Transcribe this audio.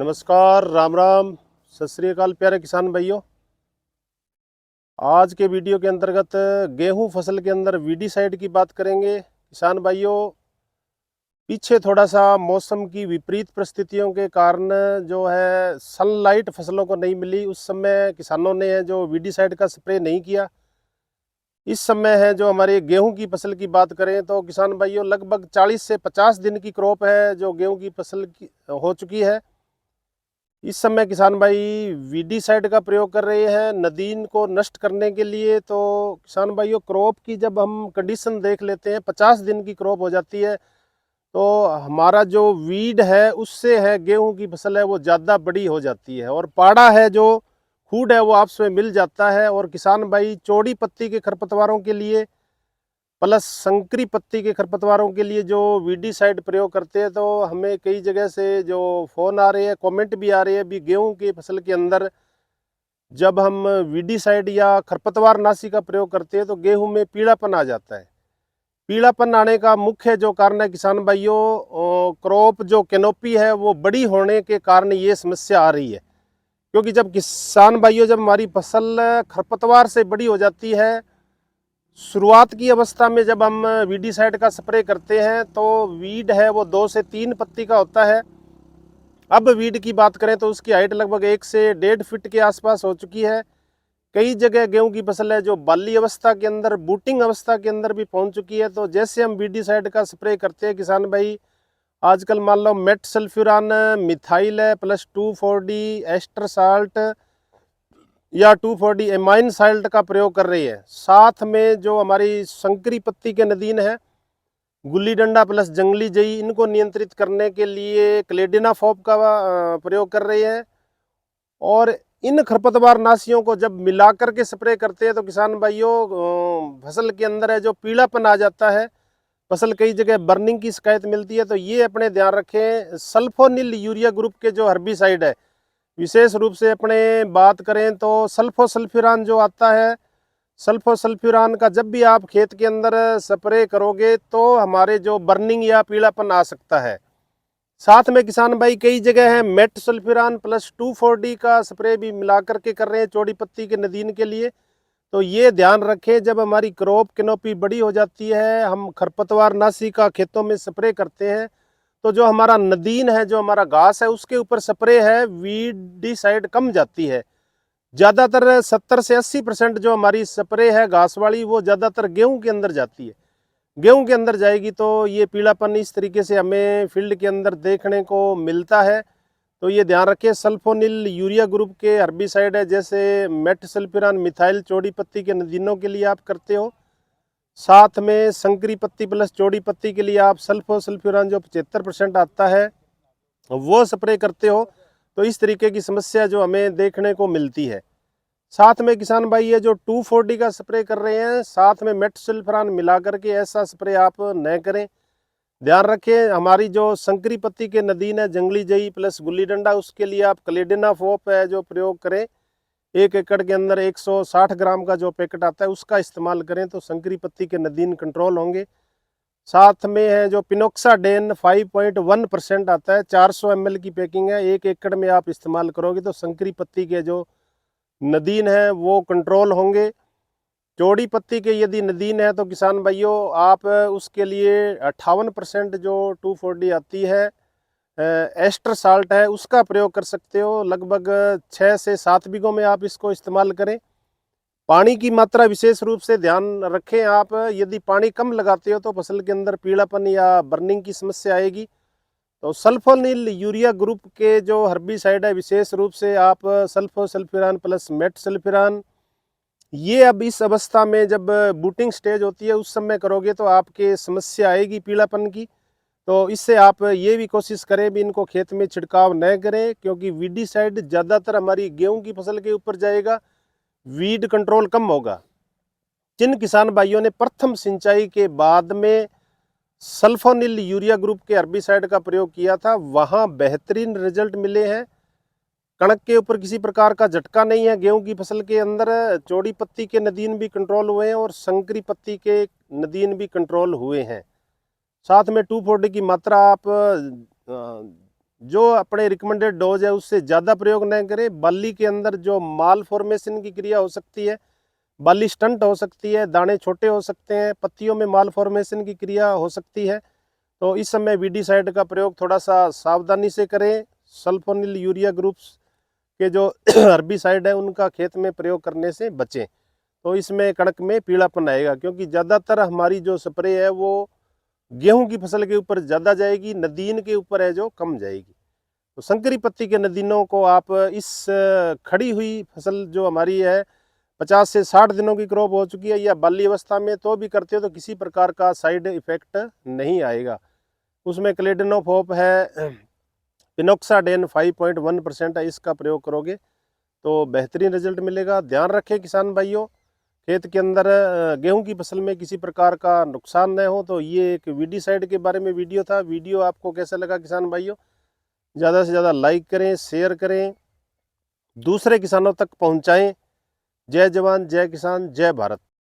नमस्कार, राम राम, सत श्री अकाल प्यारे किसान भाइयों। आज के वीडियो के अंतर्गत गेहूं फसल के अंदर वीडीसाइड की बात करेंगे। किसान भाइयों, पीछे थोड़ा सा मौसम की विपरीत परिस्थितियों के कारण जो है सनलाइट फसलों को नहीं मिली, उस समय किसानों ने जो वीडीसाइड का स्प्रे नहीं किया। इस समय है जो हमारे गेहूं की फसल की बात करें तो किसान भाइयों लगभग 40 से 50 दिन की क्रॉप है जो गेहूं की फसल की हो चुकी है। इस समय किसान भाई वीडीसाइड का प्रयोग कर रहे हैं नदीन को नष्ट करने के लिए। तो किसान भाइयों, क्रॉप की जब हम कंडीशन देख लेते हैं, 50 दिन की क्रॉप हो जाती है, तो हमारा जो वीड है उससे है गेहूं की फसल है वो ज़्यादा बड़ी हो जाती है, और पाड़ा है जो खूड है वो आपस में मिल जाता है। और किसान भाई चौड़ी पत्ती के खरपतवारों के लिए प्लस संकरी पत्ती के खरपतवारों के लिए जो वीडीसाइड प्रयोग करते हैं, तो हमें कई जगह से जो फ़ोन आ रहे हैं, कमेंट भी आ रहे हैं भी गेहूं की फसल के अंदर जब हम वीडीसाइड या खरपतवार नाशी का प्रयोग करते हैं तो गेहूं में पीलापन आ जाता है। पीलापन आने का मुख्य जो कारण है किसान भाइयों, क्रॉप जो कैनोपी है वो बड़ी होने के कारण ये समस्या आ रही है। क्योंकि जब किसान भाइयों, जब हमारी फसल खरपतवार से बड़ी हो जाती है, शुरुआत की अवस्था में जब हम वीडीसाइड का स्प्रे करते हैं तो वीड है वो 2 से 3 पत्ती का होता है। अब वीड की बात करें तो उसकी हाइट लगभग 1 से 1.5 फीट के आसपास हो चुकी है। कई जगह गेहूं की फसल है जो बाली अवस्था के अंदर, बूटिंग अवस्था के अंदर भी पहुंच चुकी है। तो जैसे हम वीडीसाइड का स्प्रे करते हैं किसान भाई, आजकल मान लो मेट सल्फ्यूरान मिथाइल है प्लस 2,4-डी एस्टर साल्ट या 2,4-डी एमाइन साल्ट का प्रयोग कर रही है। साथ में जो हमारी संकरी पत्ती के नदीन है, गुल्ली डंडा प्लस जंगली जई, इनको नियंत्रित करने के लिए क्लेडिनाफॉप का प्रयोग कर रही है। और इन खरपतवार नाशियों को जब मिलाकर के स्प्रे करते हैं तो किसान भाइयों फसल के अंदर है जो पीलापन आ जाता है, फसल कई जगह बर्निंग की शिकायत मिलती है। तो ये अपने ध्यान रखें। सल्फोनिल यूरिया ग्रुप के जो हर्बिसाइड है, विशेष रूप से अपने बात करें तो सल्फोसल्फ्यूरान जो आता है, सल्फोसल्फ्यूरान का जब भी आप खेत के अंदर स्प्रे करोगे तो हमारे जो बर्निंग या पीलापन आ सकता है। साथ में किसान भाई कई जगह है मेट सल्फ्यूरान प्लस 2,4-डी का स्प्रे भी मिला करके कर रहे हैं चौड़ी पत्ती के नदीन के लिए। तो ये ध्यान रखें, जब हमारी क्रॉप कैनोपी बड़ी हो जाती है, हम खरपतवार नाशी का खेतों में स्प्रे करते हैं, तो जो हमारा नदीन है, जो हमारा घास है, उसके ऊपर स्प्रे है वीडीसाइड कम जाती है। ज़्यादातर 70 से 80% जो हमारी स्प्रे है घास वाली वो ज़्यादातर गेहूं के अंदर जाती है। गेहूं के अंदर जाएगी तो ये पीलापन इस तरीके से हमें फील्ड के अंदर देखने को मिलता है। तो ये ध्यान रखें, सल्फोनिल यूरिया ग्रुप के हर्बिसाइड है जैसे मेट सल्फ्यूरान मिथाइल चौड़ी पत्ती के नदीनों के लिए आप करते हो, साथ में संकरी पत्ती प्लस चौड़ी पत्ती के लिए आप सल्फोसल्फ्यूरान जो 75% आता है वो स्प्रे करते हो। तो इस तरीके की समस्या जो हमें देखने को मिलती है। साथ में किसान भाई ये जो 2,4-डी का स्प्रे कर रहे हैं, साथ में मेट सल्फ्यूरान मिला करके ऐसा स्प्रे आप न करें। ध्यान रखें, हमारी जो संकरी पत्ती के नदीन है, जंगली जई प्लस गुल्ली डंडा, उसके लिए आप क्लेडिनाफॉप है जो प्रयोग करें। 1 एकड़ के अंदर 160 ग्राम का जो पैकेट आता है उसका इस्तेमाल करें तो संकरी पत्ती के नदीन कंट्रोल होंगे। साथ में है जो पिनोक्साडेन 5.1% आता है, 400 ml की पैकिंग है, 1 एकड़ में आप इस्तेमाल करोगे तो संकरी पत्ती के जो नदीन है वो कंट्रोल होंगे। चौड़ी पत्ती के यदि नदीन है तो किसान भाइयों आप उसके लिए 58% जो 2,4-डी आती है एस्टर साल्ट है उसका प्रयोग कर सकते हो। लगभग 6 से 7 बीघों में आप इसको इस्तेमाल करें। पानी की मात्रा विशेष रूप से ध्यान रखें आप, यदि पानी कम लगाते हो तो फसल के अंदर पीलापन या बर्निंग की समस्या आएगी। तो सल्फोनिल यूरिया ग्रुप के जो हर्बिसाइड है, विशेष रूप से आप सल्फोसल्फ्यूरान प्लस मेट सल्फ्यूरान, ये अब इस अवस्था में जब बूटिंग स्टेज होती है उस समय करोगे तो आपके समस्या आएगी पीलापन की। तो इससे आप ये भी कोशिश करें भी इनको खेत में छिड़काव न करें, क्योंकि वीडीसाइड ज़्यादातर हमारी गेहूं की फसल के ऊपर जाएगा, वीड कंट्रोल कम होगा। जिन किसान भाइयों ने प्रथम सिंचाई के बाद में सल्फोनिल यूरिया ग्रुप के हर्बिसाइड का प्रयोग किया था वहां बेहतरीन रिजल्ट मिले हैं। कणक के ऊपर किसी प्रकार का झटका नहीं है, गेहूं की फसल के अंदर चौड़ी पत्ती के नदीन भी कंट्रोल हुए हैं और संकरी पत्ती के नदीन भी कंट्रोल हुए हैं। साथ में 2,4-डी की मात्रा आप जो अपने रिकमेंडेड डोज है उससे ज़्यादा प्रयोग न करें। बाली के अंदर जो माल फॉर्मेशन की क्रिया हो सकती है, बाली स्टंट हो सकती है, दाने छोटे हो सकते हैं, पत्तियों में माल फॉर्मेशन की क्रिया हो सकती है, तो इस समय वीडीसाइड का प्रयोग थोड़ा सा सावधानी से करें। सल्फोनिल यूरिया ग्रुप्स के जो हर्बिसाइड है उनका खेत में प्रयोग करने से बचें। तो इसमें कणक में पीलापन आएगा, क्योंकि ज़्यादातर हमारी जो स्प्रे है वो गेहूं की फसल के ऊपर ज़्यादा जाएगी, नदीन के ऊपर है जो कम जाएगी। तो संकरी पत्ती के नदीनों को आप इस खड़ी हुई फसल जो हमारी है 50 से 60 दिनों की क्रॉप हो चुकी है या बाली अवस्था में तो भी करते हो तो किसी प्रकार का साइड इफेक्ट नहीं आएगा। उसमें क्लेडेनोफोप है, पिनोक्साडेन 5.1% है, इसका प्रयोग करोगे तो बेहतरीन रिजल्ट मिलेगा। ध्यान रखें किसान भाइयों, खेत के अंदर गेहूं की फसल में किसी प्रकार का नुकसान न हो। तो ये एक वीडीसाइड के बारे में वीडियो था। वीडियो आपको कैसा लगा किसान भाइयों, ज़्यादा से ज़्यादा लाइक करें, शेयर करें, दूसरे किसानों तक पहुंचाएं। जय जवान, जय किसान, जय भारत।